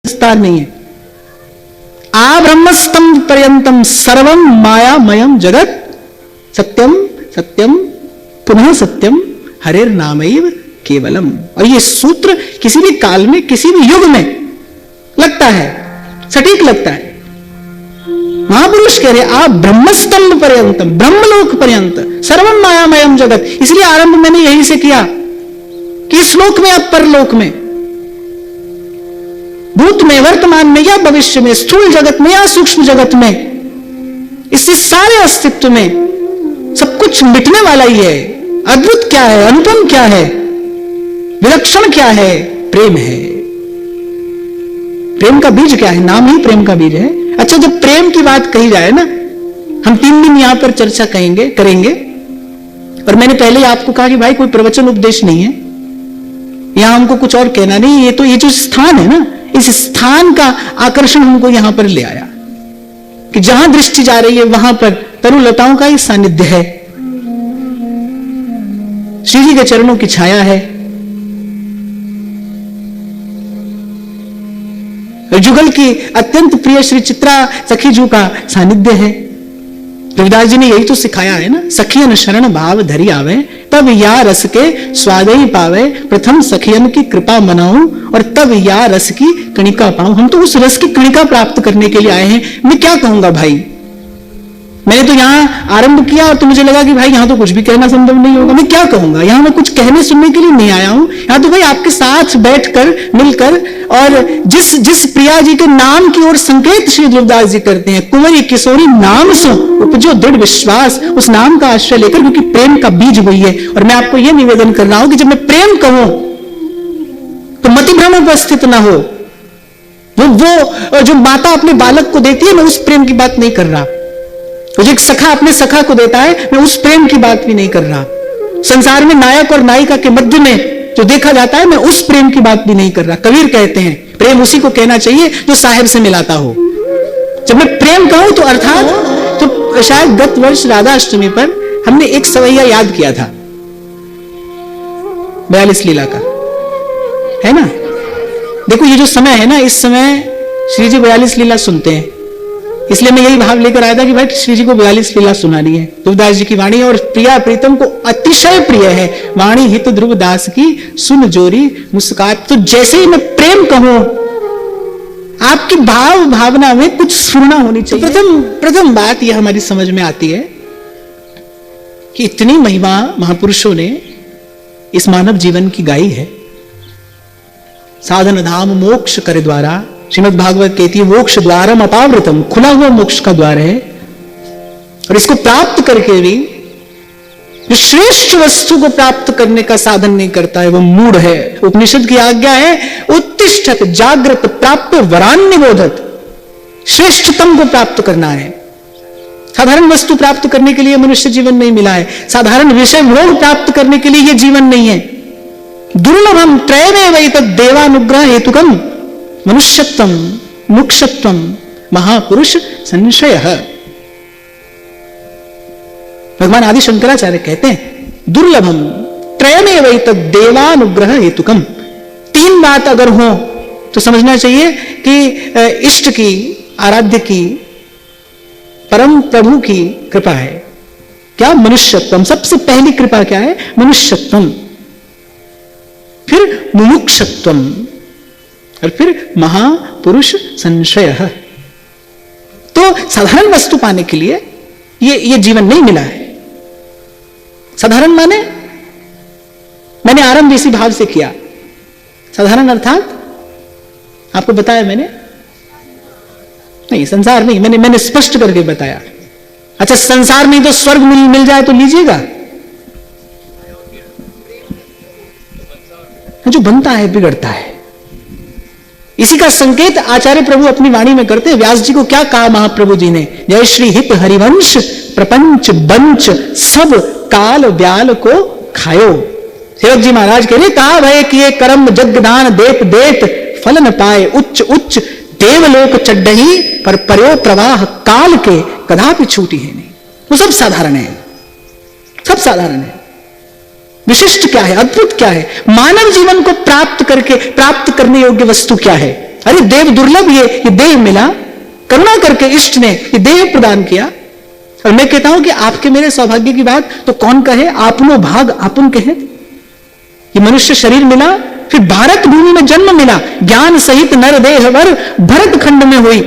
विस्तार नहीं है। आ ब्रह्मस्तंभ पर्यंतम सर्वम मायामयम जगत सत्यम सत्यम पुनः सत्यम हरेर नामैव केवलम। और ये सूत्र किसी भी काल में किसी भी युग में लगता है, सटीक लगता है। महापुरुष कह रहे आप ब्रह्मस्तंभ पर्यंतम, ब्रह्मलोक पर्यंत सर्वम मायामयम जगत। इसलिए आरंभ मैंने यही से किया कि श्लोक में अब परलोक में, भूत में, वर्तमान में या भविष्य में, स्थूल जगत में या सूक्ष्म जगत में, इससे सारे अस्तित्व में सब कुछ मिटने वाला ही है। अद्भुत क्या है, अनुपम क्या है, विलक्षण क्या है? प्रेम है। प्रेम का बीज क्या है? नाम ही प्रेम का बीज है। अच्छा, जब प्रेम की बात कही जाए ना, हम 3 दिन यहां पर चर्चा करेंगे। और मैंने पहले आपको कहा कि भाई कोई प्रवचन उपदेश नहीं है, यहां हमको कुछ और कहना नहीं। ये जो स्थान है ना, इस स्थान का आकर्षण हमको यहां पर ले आया कि जहां दृष्टि जा रही है वहां पर तरुलताओं का ही सानिध्य है, श्री जी के चरणों की छाया है, जुगल की अत्यंत प्रिय श्री चित्रा सखी जू का सानिध्य है। रविदास जी ने यही तो सिखाया है ना, सखियन शरण भाव धरी आवे, तब या रस के स्वाद ही पावे, प्रथम सखियन की कृपा मनाऊं और तब या रस की कणिका पाऊं। हम तो उस रस की कणिका प्राप्त करने के लिए आए हैं। मैं क्या कहूंगा भाई, मैंने तो यहां आरंभ किया और तो मुझे लगा कि भाई यहां तो कुछ भी कहना संभव नहीं होगा। मैं क्या कहूंगा, यहां मैं कुछ कहने सुनने के लिए नहीं आया हूं। यहां तो भाई आपके साथ बैठकर मिलकर और जिस प्रिया जी के नाम की ओर संकेत श्री देवदास जी करते हैं, कुंवरी किशोरी नाम सो उपजो दृढ़ विश्वास, उस नाम का आश्रय लेकर, क्योंकि प्रेम का बीज वही है। और मैं आपको यह निवेदन कर रहा हूं कि जब मैं प्रेम कहूं तो मति भ्रम उपस्थित ना हो। वो जो माता अपने बालक को देती है, मैं उस प्रेम की बात नहीं कर रहा। जो एक सखा अपने सखा को देता है, मैं उस प्रेम की बात भी नहीं कर रहा। संसार में नायक और नायिका के मध्य में जो देखा जाता है, मैं उस प्रेम की बात भी नहीं कर रहा। कबीर कहते हैं प्रेम उसी को कहना चाहिए जो साहिब से मिलाता हो। जब मैं प्रेम कहूं तो अर्थात, तो शायद गत वर्ष राधा अष्टमी पर हमने एक सवैया याद किया था 42 लीला का, है ना। देखो ये जो समय है ना, इस समय श्री जी 42 लीला सुनते हैं। इसलिए मैं यही भाव लेकर आया था कि भाई श्री जी को 42 लीला सुनानी है। ध्रुवदास जी की वाणी और प्रिया प्रीतम को अतिशय प्रिय है वाणी हित ध्रुवदास की, सुन जोरी मुस्कात। तो जैसे ही मैं प्रेम कहूं, आपकी भाव भावना में कुछ स्फुरना होनी चाहिए। तो प्रथम बात यह हमारी समझ में आती है कि इतनी महिमा महापुरुषों ने इस मानव जीवन की गाई है। साधन धाम मोक्ष कर द्वारा, श्रीमद् भागवत कहती है मोक्ष द्वारम अपावृतम, खुला हुआ मोक्ष का द्वार है। और इसको प्राप्त करके भी जो श्रेष्ठ वस्तु को प्राप्त करने का साधन नहीं करता है, वो मूढ़ है। उपनिषद की आज्ञा है उत्तिष्ठत जागृत प्राप्य वरान्य बोधत, श्रेष्ठतम को प्राप्त करना है। साधारण वस्तु प्राप्त करने के लिए मनुष्य जीवन नहीं मिला है, साधारण विषय भोग प्राप्त करने के लिए यह जीवन नहीं है। दुर्लभम त्रयमेव एतद् देवानुग्रह हेतुकम मनुष्यत्वम मुक्षत्वम महापुरुष संशयः। भगवान आदि शंकराचार्य कहते हैं दुर्लभम त्रयमेव एतद् देवानुग्रह हेतुकम। 3 बात अगर हो तो समझना चाहिए कि इष्ट की, आराध्य की, परम प्रभु की कृपा है। क्या? मनुष्यत्वम। सबसे पहली कृपा क्या है? मनुष्यत्वम, फिर मुमुक्षत्वम और फिर महापुरुष संशय। तो साधारण वस्तु पाने के लिए ये जीवन नहीं मिला है। साधारण माने, मैंने आरंभ इसी भाव से किया। साधारण अर्थात आपको बताया मैंने, नहीं संसार नहीं, मैंने स्पष्ट करके बताया। अच्छा, संसार में तो स्वर्ग मिल जाए तो लीजिएगा, जो बनता है बिगड़ता है। इसी का संकेत आचार्य प्रभु अपनी वाणी में करते हैं। व्यास जी को क्या कहा महाप्रभु जी ने? जय श्री हित हरिवंश प्रपंच बंच सब काल ब्याल को खायो। सेवक जी महाराज कह रहे, कहा भय किए कर्म जगदान देत देत फल न पाए, उच्च उच्च देवलोक चड्डही पर पर्यो प्रवाह काल के कदापि छूटी है नहीं। वो सब साधारण है, सब साधारण है। विशिष्ट क्या है? अद्भुत क्या है? मानव जीवन को प्राप्त करने योग्य वस्तु क्या है? अरे देव दुर्लभ, ये देह मिला, करुणा करके इष्ट ने ये देह प्रदान किया। और मैं कहता हूं कि आपके मेरे सौभाग्य की बात तो कौन कहे, आपनो भाग आपन कहे। ये मनुष्य शरीर मिला, फिर भारत भूमि में जन्म मिला, ज्ञान सहित नर देह वर भरत खंड में हुई।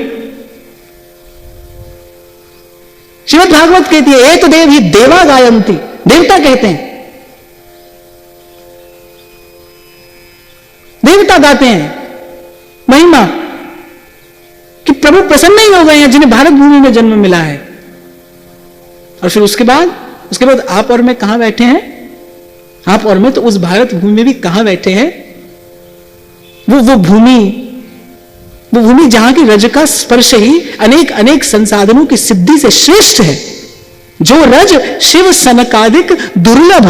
श्रीमद् भागवत कहती है एक देव ही देवा गायंती, देवता कहते हैं, देवता गाते हैं महिमा कि प्रभु प्रसन्न ही हो गए हैं जिन्हें भारत भूमि में जन्म मिला है। और फिर उसके बाद आप और मैं कहां बैठे हैं, आप और मैं तो उस भारत भूमि में भी कहां बैठे हैं, वो भूमि जहां की रज का स्पर्श ही अनेक अनेक संसाधनों की सिद्धि से श्रेष्ठ है। जो रज शिव सनकादिक दुर्लभ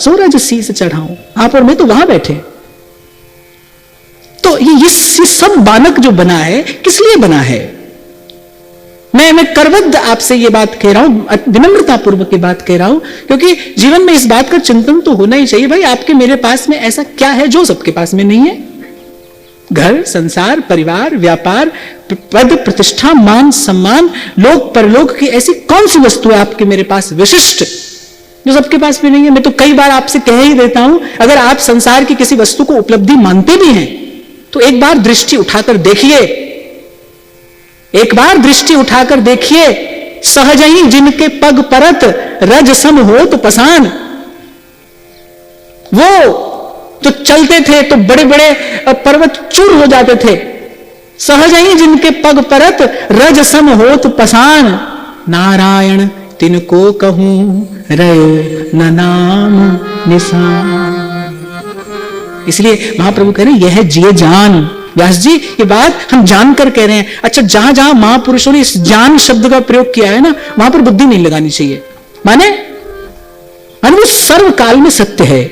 सो रज शीस चढ़ाऊं, आप और मैं तो वहां बैठे। तो ये सब बालक जो बना है किस लिए बना है? मैं करवद्ध आपसे ये बात कह रहा हूं, विनम्रता पूर्वक की बात कह रहा हूं, क्योंकि जीवन में इस बात का चिंतन तो होना ही चाहिए। भाई आपके मेरे पास में ऐसा क्या है जो सबके पास में नहीं है? घर, संसार, परिवार, व्यापार, पद, प्रतिष्ठा, मान, सम्मान, लोक परलोक की ऐसी कौन सी वस्तु है आपके मेरे पास विशिष्ट जो सबके पास में नहीं है? मैं तो कई बार आपसे कह ही देता हूं, अगर आप संसार की किसी वस्तु को उपलब्धि मानते भी हैं तो एक बार दृष्टि उठाकर देखिए, एक बार दृष्टि उठाकर देखिए। सहज ही जिनके पग परत रज सम हो तो पसान, वो जो चलते थे तो बड़े बड़े पर्वत चूर हो जाते थे। सहज ही जिनके पग परत रज सम हो तो पसान, नारायण तिनको कहूं रयो न नाम निशान। इसलिए महाप्रभु कह रहे हैं यह जिए जान। व्यास जी ये बात हम जानकर कह रहे हैं। अच्छा, जहां जहां महापुरुषों ने इस जान शब्द का प्रयोग किया है ना, वहां पर बुद्धि नहीं लगानी चाहिए। माने वो सर्वकाल में सत्य है।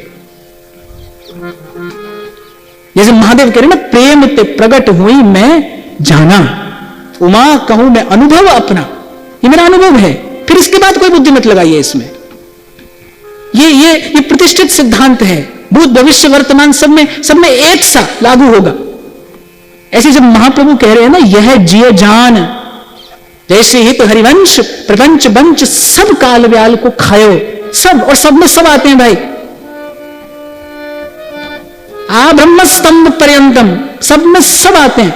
जैसे महादेव कह रहे ना, प्रेम ते प्रगट हुई मैं जाना, उमा कहूं मैं अनुभव अपना, ये मेरा अनुभव है। फिर इसके बाद कोई बुद्धि मत लगाइए इसमें। ये प्रतिष्ठित सिद्धांत है, भूत भविष्य वर्तमान सब में एक सा लागू होगा। ऐसे जब महाप्रभु कह रहे हैं ना यह जिए जान, जैसे हित हरिवंश प्रपंच बंच सब काल व्याल को खायो, सब और सब में सब आते हैं भाई। आ ब्रह्म स्तंभ पर्यंतम, सब में सब आते हैं।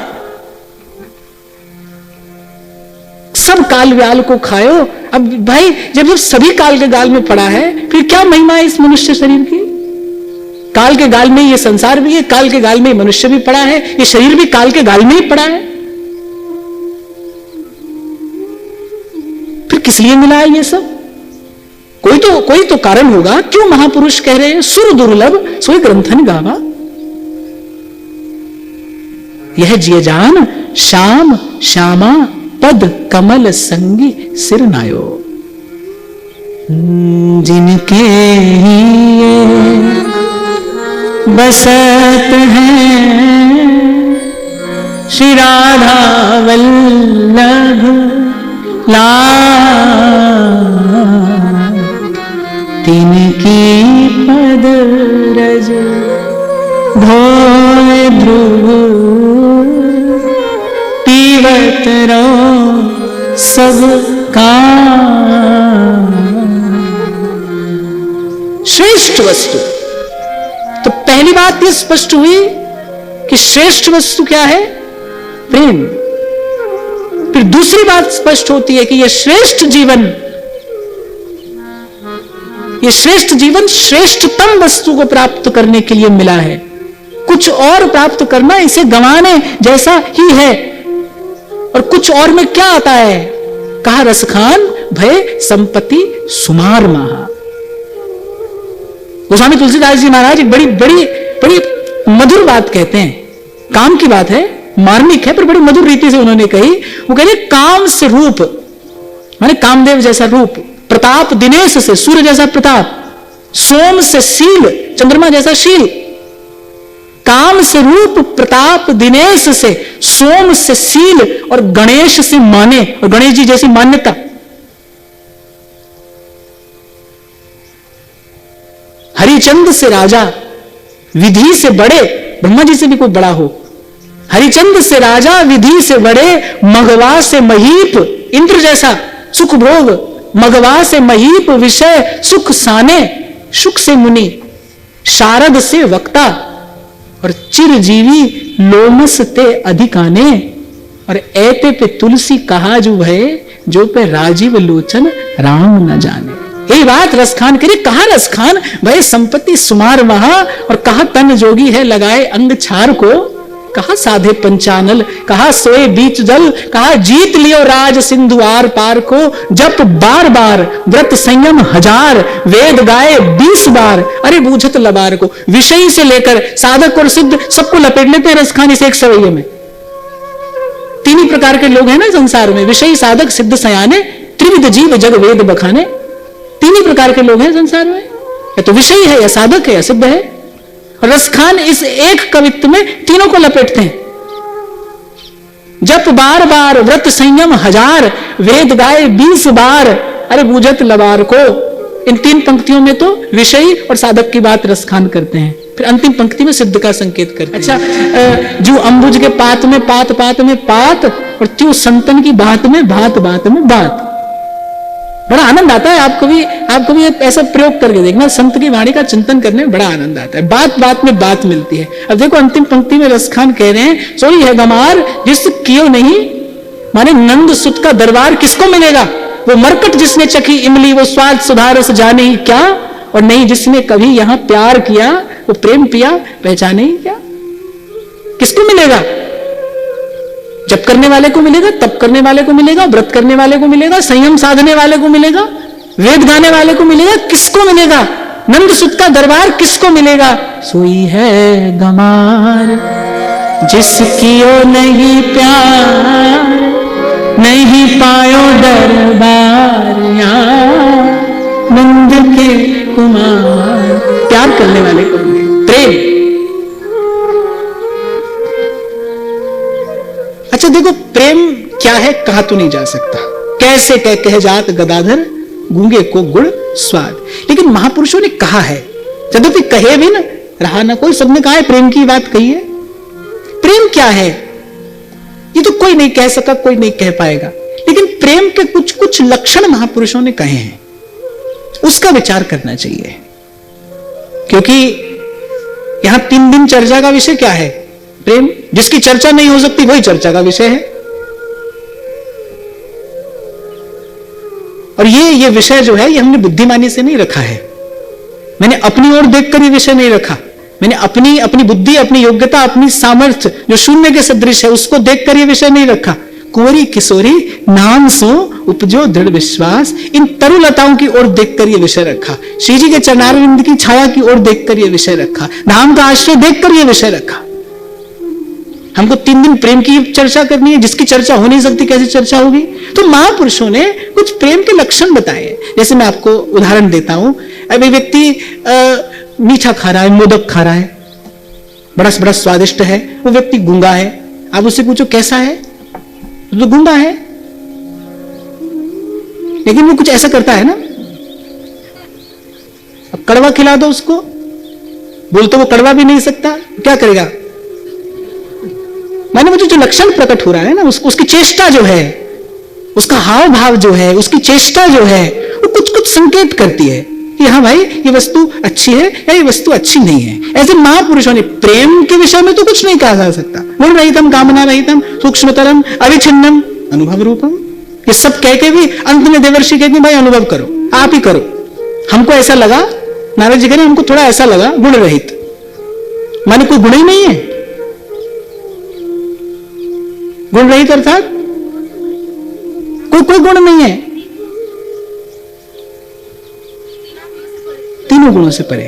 सब काल व्याल को खायो। अब भाई जब सभी काल के गाल में पड़ा है, फिर क्या महिमा है इस मनुष्य शरीर की? काल के गाल में ये संसार भी है, काल के गाल में मनुष्य भी पड़ा है, ये शरीर भी काल के गाल में ही पड़ा है। फिर किस लिए मिला है ये सब? कोई तो कारण होगा। क्यों महापुरुष कह रहे हैं सुर दुर्लभ सोई ग्रंथन गावा, यह जिए जान श्याम श्यामा पद कमल संगी सिर नायो। जिनके बसत हैं श्री राधा वल्लभ लाल, तिनकी पद रज धोय ध्रुव पीवत रहो सब का। श्रेष्ठ वस्तु, तो पहली बात यह स्पष्ट हुई कि श्रेष्ठ वस्तु क्या है? प्रेम। फिर दूसरी बात स्पष्ट होती है कि यह श्रेष्ठ जीवन श्रेष्ठतम वस्तु को प्राप्त करने के लिए मिला है। कुछ और प्राप्त करना इसे गंवाने जैसा ही है। और कुछ और में क्या आता है? कहा रसखान भय संपत्ति सुमार महा। गोस्वामी तुलसीदास जी महाराज एक बड़ी बड़ी बड़ी मधुर बात कहते हैं। काम की बात है, मार्मिक है, पर बड़ी मधुर रीति से उन्होंने कही। वो कहते काम से रूप, माने कामदेव जैसा रूप, प्रताप दिनेश से सूर्य जैसा प्रताप, सोम से शील चंद्रमा जैसा शील। काम से रूप, प्रताप दिनेश से, सोम से शील और गणेश से माने, और गणेश जी जैसी मान्यता। हरिचंद से राजा, विधि से बड़े, ब्रह्मा जी से भी कोई बड़ा हो, हरिचंद से राजा, विधि से बड़े, मघवा से महीप, इंद्र जैसा सुख भोग, मघवा से महीप विषय सुख साने, सुख से मुनि, शारद से वक्ता, और चिरजीवी लोमस ते अधिकाने, और ऐते पे तुलसी कहा जो है, जो पे राजीव लोचन राम न जाने। यही बात रसखान करी। कहा रसखान भाई संपत्ति सुमार वहा, और कहा तन जोगी है लगाए अंग छार को, कहा साधे पंचानल, कहा सोए बीच जल, कहा जीत लियो राज सिंधु आर पार को, जप बार बार व्रत संयम 1000, वेद गाए 20 बार, अरे बूझत लबार को। विषयी से लेकर साधक और सिद्ध सबको लपेट लेते हैं रसखान इस एक सवैये में। तीन ही प्रकार के लोग हैं ना संसार में, विषयी, साधक, सिद्ध, सयाने, त्रिविध जीव जग वेद बखाने। तीन ही प्रकार के लोग हैं संसार में, या तो विषयी है, या साधक है, या सिद्ध है। रसखान इस एक कवित्व में तीनों को लपेटते हैं। जप बार बार व्रत संयम 1000, वेद गाए 20 बार, अरे बूझत लबार को। इन तीन पंक्तियों में तो विषयी और साधक की बात रसखान करते हैं, फिर अंतिम पंक्ति में सिद्ध का संकेत करते हैं। अच्छा, जो अंबुज के पात में पात, पात में पात, और त्यों संतन की बात में बात, बात में बात। बड़ा आनंद आता है आपको भी ऐसा प्रयोग करके देखना, संत की वाणी का चिंतन करने में बड़ा आनंद आता है। बात बात में बात मिलती है। अब देखो अंतिम पंक्ति में रसखान कह रहे हैं, सोई है गमार जिस कियो नहीं, माने नंद सुत का दरबार किसको मिलेगा? वो मरकट जिसने चखी इमली, वो स्वाद सुधारस जाने ही क्या, और नहीं जिसने कभी यहां प्यार किया, वो प्रेम पिया पहचाने ही क्या। किसको मिलेगा? जप करने वाले को मिलेगा, तप करने वाले को मिलेगा, व्रत करने वाले को मिलेगा, संयम साधने वाले को मिलेगा, वेद गाने वाले को मिलेगा। किसको मिलेगा? नंद सुत का दरबार किसको मिलेगा? सोई है गमार जिसकियो नहीं प्यार, नहीं पायो दरबार नंद के कुमार। प्यार करने वाले को मिलेगा, प्रेम। अच्छा देखो, प्रेम क्या है कहा तो नहीं जा सकता। कैसे कह जात गदाधर, गूंगे को गुड़ स्वाद। लेकिन महापुरुषों ने कहा है, यद्यपि कहे भी ना रहा ना कोई, सबने कहा है प्रेम की बात कही है। प्रेम क्या है ये तो कोई नहीं कह सका, कोई नहीं कह पाएगा। लेकिन प्रेम के कुछ कुछ लक्षण महापुरुषों ने कहे हैं, उसका विचार करना चाहिए। क्योंकि यहां 3 दिन चर्चा का विषय क्या है? प्रेम। जिसकी चर्चा नहीं हो सकती वही चर्चा का विषय है। और ये विषय जो है, ये हमने बुद्धिमानी से नहीं रखा है। मैंने अपनी ओर देखकर ये विषय नहीं रखा। मैंने अपनी बुद्धि, अपनी योग्यता, अपनी सामर्थ्य जो शून्य के सदृश है, उसको देखकर ये विषय नहीं रखा। कुंवरी किशोरी नाम सो उपजो दृढ़ विश्वास, इन तरुलताओं की ओर देखकर ये विषय रखा। श्री जी के चरणारविंद की छाया की ओर देखकर ये विषय रखा। धाम का आश्रय देखकर ये विषय रखा। हमको 3 दिन प्रेम की चर्चा करनी है, जिसकी चर्चा हो नहीं सकती कैसे चर्चा होगी? तो महापुरुषों ने कुछ प्रेम के लक्षण बताए। जैसे मैं आपको उदाहरण देता हूं। अभी व्यक्ति मीठा खा रहा है, मोदक खा रहा है, बड़ा बड़ा स्वादिष्ट है। वो व्यक्ति गूंगा है। आप उससे पूछो कैसा है, तो गूंगा है, लेकिन वो कुछ ऐसा करता है ना। अब कड़वा खिला दो उसको, बोल तो वो कड़वा भी नहीं सकता, क्या करेगा? मैंने मुझे जो लक्षण प्रकट हो रहा है ना, उसकी चेष्टा जो है, उसका हाव भाव जो है, उसकी चेष्टा जो है, वो कुछ कुछ संकेत करती है कि हाँ भाई ये वस्तु अच्छी है या ये वस्तु अच्छी नहीं है। ऐसे महापुरुषों ने प्रेम के विषय में तो कुछ नहीं कहा जा सकता। गुण रहितम, कामना रहितम, सूक्ष्मतरम, अविच्छिन्नम, अनुभव रूपम, ये सब कह के भी अंत में देवर्षि कहते हैं भाई अनुभव करो, आप ही करो। हमको ऐसा लगा, नारद जी कह रहे हमको थोड़ा ऐसा लगा गुण रहित, माने कोई गुण ही नहीं है। गुण रहित अर्थात कोई गुण नहीं है, तीनों गुणों से परे।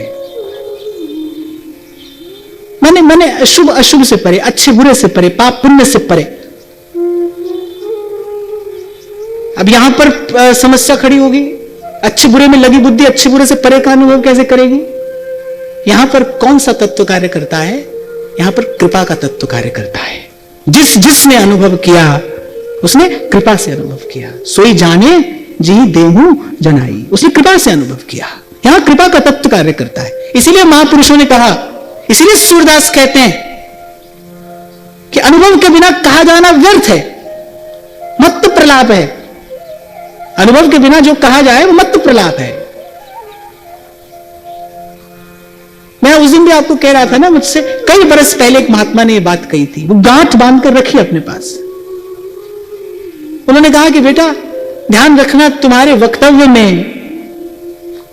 मैंने शुभ अशुभ से परे, अच्छे बुरे से परे, पाप पुण्य से परे। अब यहां पर समस्या खड़ी होगी, अच्छे बुरे में लगी बुद्धि अच्छे बुरे से परे का अनुभव कैसे करेगी? यहां पर कौन सा तत्व कार्य करता है? यहां पर कृपा का तत्व कार्य करता है। जिसने अनुभव किया उसने कृपा से अनुभव किया। सोई जाने जी देहु जनाई, उसने कृपा से अनुभव किया। यहां कृपा का तत्व कार्य करता है। इसीलिए महापुरुषों ने कहा, इसीलिए सूरदास कहते हैं कि अनुभव के बिना कहा जाना व्यर्थ है, मत प्रलाप है। अनुभव के बिना जो कहा जाए वो मत प्रलाप है। मैं उस दिन भी आपको कह रहा था ना, मुझसे कई बरस पहले एक महात्मा ने ये बात कही थी, वो गांठ बांध कर रखी अपने पास। उन्होंने कहा कि बेटा ध्यान रखना, तुम्हारे वक्तव्य में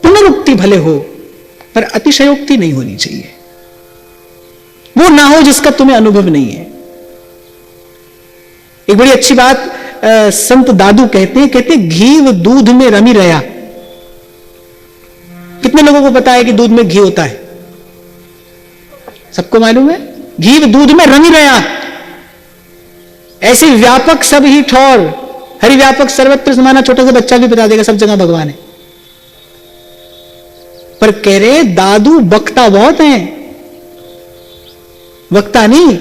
पुनरुक्ति भले हो पर अतिशयोक्ति नहीं होनी चाहिए। वो ना हो जिसका तुम्हें अनुभव नहीं है। एक बड़ी अच्छी बात संत दादू कहते घी व दूध में रमी रया। कितने लोगों को पता है कि दूध में घी होता है? सबको मालूम है, घी व दूध में रमी रया। ऐसे व्यापक सब ही ठौर, हरि व्यापक सर्वत्र समाना, छोटा सा बच्चा भी बता देगा सब जगह भगवान है। पर कह रहे दादू बकता बहुत हैं, वक्ता नहीं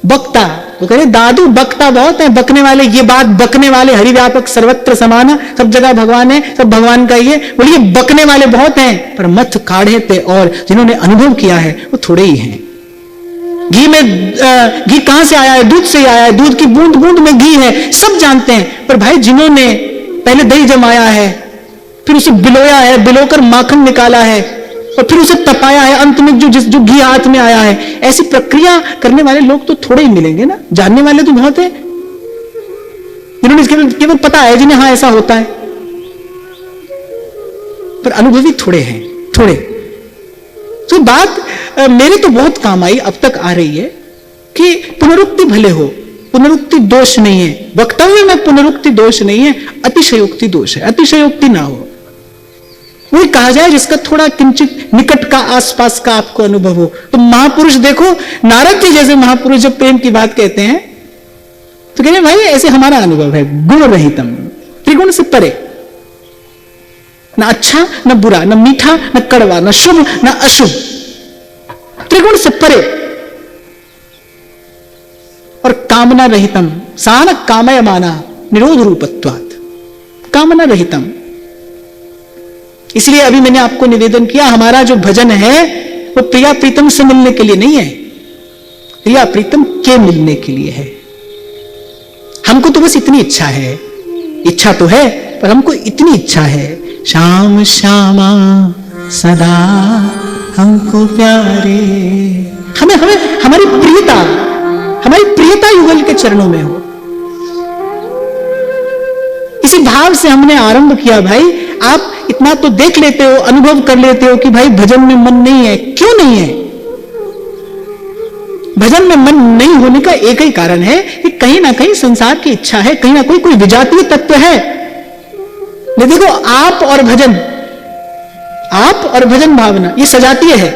बकता। वो कह रहे दादू बकता बहुत है, बकने वाले, ये बात बकने वाले, हरि व्यापक सर्वत्र समाना, सब जगह भगवान है, सब भगवान का ही है, बोलिए बकने वाले बहुत हैं पर मत काढ़े थे, और जिन्होंने अनुभव किया है वो थोड़े ही हैं। घी में घी कहां से आया है? दूध से आया है, दूध की बूंद बूंद में घी है, सब जानते हैं। पर भाई जिन्होंने पहले दही जमाया है, फिर उसे बिलोया है, बिलोकर माखन निकाला है, और फिर उसे तपाया है, अंत में जो घी हाथ में आया है, ऐसी प्रक्रिया करने वाले लोग तो थोड़े ही मिलेंगे ना। जानने वाले तो बहुत है, जिन्होंने केवल पता है, जिन्हें हाँ ऐसा होता है, पर अनुभवी थोड़े हैं, थोड़े। तो बात मेरे तो बहुत काम आई, अब तक आ रही है कि पुनरुक्ति भले हो, पुनरुक्ति दोष नहीं है, वक्तव्य में पुनरुक्ति दोष नहीं है, अतिशयोक्ति दोष है। अतिशयोक्ति ना हो, वही कहा जाए जिसका थोड़ा किंचित निकट का, आसपास का आपको अनुभव हो। तो महापुरुष देखो, नारद जी जैसे महापुरुष जब प्रेम की बात कहते हैं तो कहते हैं भाई ऐसे हमारा अनुभव है, गुण रहितम, त्रिगुण से परे, ना अच्छा न बुरा, न मीठा न कड़वा, न शुभ न अशुभ, त्रिगुण से परे। और कामना रहितम, सान कामय माना निरोध रूपत्वात्, कामना रहितम। इसलिए अभी मैंने आपको निवेदन किया, हमारा जो भजन है वो प्रिया प्रीतम से मिलने के लिए नहीं है, प्रिया प्रीतम के मिलने के लिए है। हमको तो बस इतनी इच्छा है, इच्छा तो है पर हमको इतनी इच्छा है, श्याम श्यामा सदा हमको प्यारे, हमें हमें हमारी प्रियता युगल के चरणों में हो। इसी भाव से हमने आरंभ किया। भाई आप इतना तो देख लेते हो, अनुभव कर लेते हो कि भाई भजन में मन नहीं है। क्यों नहीं है? भजन में मन नहीं होने का एक ही कारण है कि कहीं ना कहीं संसार की इच्छा है, कहीं ना कोई विजातीय तत्व है। नहीं, देखो आप और भजन भावना ये सजातीय है,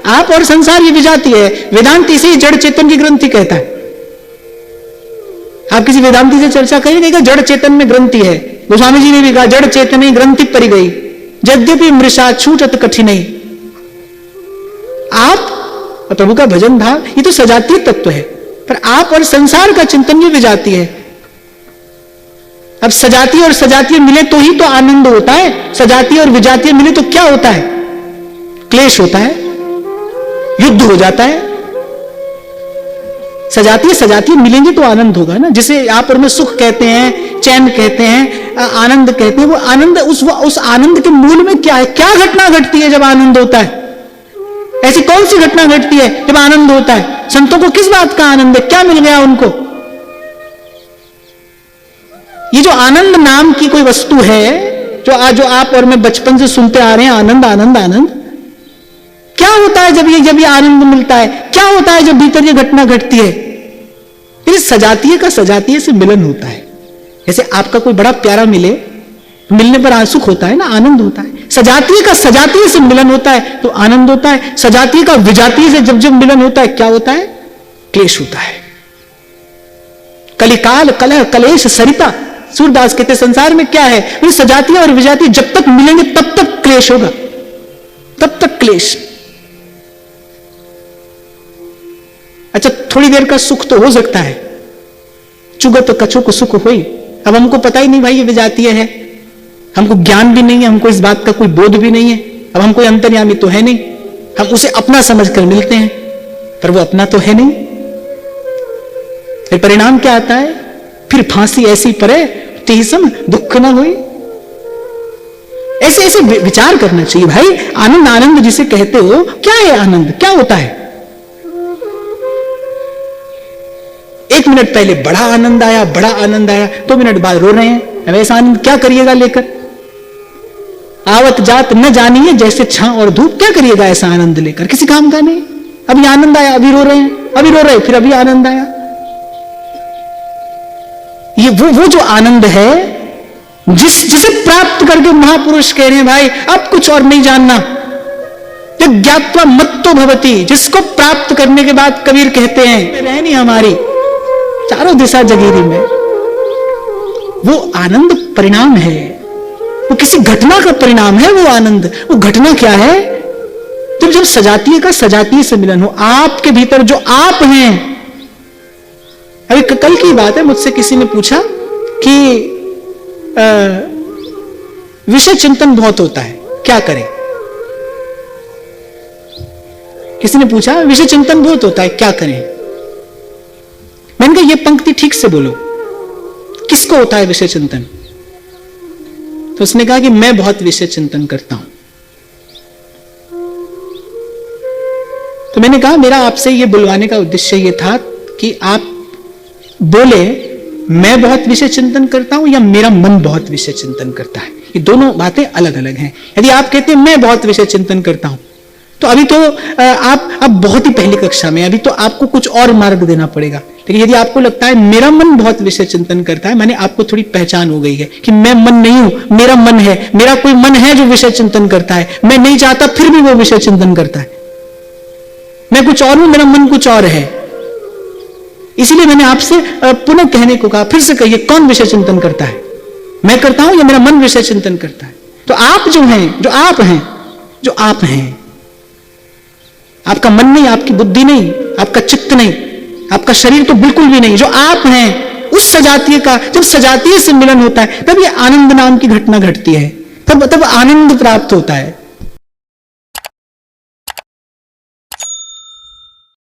आप और संसार ये विजातीय है। वेदांत इसे जड़ चेतन की ग्रंथि कहता है। आप किसी वेदांती से चर्चा करिएगा, जड़ चेतन में ग्रंथि है। गोस्वामी जी ने भी कहा जड़ चेतन ग्रंथि परी गई, यद्यपि मृषा छूटत कठिन। आप और प्रभु का भजन भाव ये तो सजातीय तत्व है, पर आप और संसार का चिंतन ये विजातीय है। अब सजातीय और सजातीय मिले तो ही तो आनंद होता है। सजातीय और विजातीय मिले तो क्या होता है? क्लेश होता है, युद्ध हो जाता है। सजातीय मिलेंगे तो आनंद होगा ना। जिसे आप और मैं सुख कहते हैं, चैन कहते हैं, आनंद कहते हैं, वो आनंद उस आनंद के मूल में क्या है? क्या घटना घटती है जब आनंद होता है? ऐसी कौन सी घटना घटती है जब आनंद होता है? संतों को किस बात का आनंद है? क्या मिल गया उनको? ये जो आनंद नाम की कोई वस्तु है, जो आप और मैं बचपन से सुनते आ रहे हैं, आनंद आनंद आनंद, क्या होता है जब ये आनंद मिलता है? क्या होता है जब भीतर ये घटना घटती है? फिर सजातीय का सजातीय से मिलन होता है। जैसे आपका कोई बड़ा प्यारा मिले, मिलने पर सुख होता है ना, आनंद होता है। सजातीय का सजातीय से मिलन होता है तो आनंद होता है। सजातीय का विजातीय से जब मिलन होता है क्या होता है? क्लेश होता है। कलिकाल कलह कलेश सरिता, सूरदास कहते संसार में क्या है? वो सजातीय और विजातीय जब तक मिलेंगे तब तक क्लेश होगा, तब तक क्लेश। अच्छा, थोड़ी देर का सुख तो हो सकता है, चुगत कछु को सुख हुई। अब हमको पता ही नहीं भाई ये विजातीय है, हमको ज्ञान भी नहीं है, हमको इस बात का कोई बोध भी नहीं है। अब हम कोई अंतर्यामी तो है नहीं, हम उसे अपना समझकर मिलते हैं, पर वो अपना तो है नहीं। फिर परिणाम क्या आता है? फिर फांसी ऐसी परे तिसम दुख न हुई। ऐसे ऐसे विचार करना चाहिए भाई। आनंद आनंद जिसे कहते हो, क्या है आनंद, क्या होता है? एक मिनट पहले बड़ा आनंद आया, बड़ा आनंद आया, 2 मिनट बाद रो रहे हैं। अब ऐसा आनंद क्या करिएगा लेकर? आवत जात न जानिए जैसे छां और धूप। क्या करिएगा ऐसा आनंद लेकर? किसी काम का नहीं। अभी आनंद आया, अभी रो रहे हैं, अभी रो रहे, फिर अभी आनंद आया। ये वो जो आनंद है जिसे प्राप्त करके महापुरुष कह रहे हैं भाई अब कुछ और नहीं जानना। ज्ञात्वा मत्तो भवति, जिसको प्राप्त करने के बाद कबीर कहते हैं रहनी हमारी चारों दिशा जगीरी में, वो आनंद परिणाम है। वो किसी घटना का परिणाम है। वो आनंद, वो घटना क्या है? जब सजातीय का सजातीय से मिलन हो, आपके भीतर जो आप हैं। अभी कल की बात है, मुझसे किसी ने पूछा कि विषय चिंतन बहुत होता है, क्या करें? किसी ने पूछा विषय चिंतन बहुत होता है, क्या करें? मैंने कहा ये पंक्ति ठीक से बोलो, किसको होता है विषय चिंतन? तो उसने कहा कि मैं बहुत विषय चिंतन करता हूं। तो मैंने कहा मेरा आपसे ये बुलवाने का उद्देश्य ये था कि आप बोले मैं बहुत विषय चिंतन करता हूं या मेरा मन बहुत विषय चिंतन करता है। ये दोनों बातें अलग अलग हैं। यदि आप कहते हैं मैं बहुत विषय चिंतन करता हूं, तो अभी तो आप बहुत ही पहली कक्षा में, अभी तो आपको कुछ और मार्ग देना पड़ेगा। लेकिन यदि आपको लगता है मेरा मन बहुत विषय चिंतन करता है, माने आपको थोड़ी पहचान हो गई है कि मैं मन नहीं हूं, मेरा मन है, मेरा कोई मन है जो विषय चिंतन करता है। मैं नहीं चाहता फिर भी वो विषय चिंतन करता है। मैं कुछ और हूं, मेरा मन कुछ और है। इसीलिए मैंने आपसे पुनः कहने को कहा, फिर से कहिए कौन विषय चिंतन करता है? मैं करता हूं या मेरा मन विषय चिंतन करता है? तो आप जो हैं, जो आप हैं, जो आप हैं, आपका मन नहीं, आपकी बुद्धि नहीं, आपका चित्त नहीं, आपका शरीर तो बिल्कुल भी नहीं, जो आप हैं उस सजातीय का जब सजातीय से मिलन होता है तब ये आनंद नाम की घटना घटती है, तब आनंद प्राप्त होता है।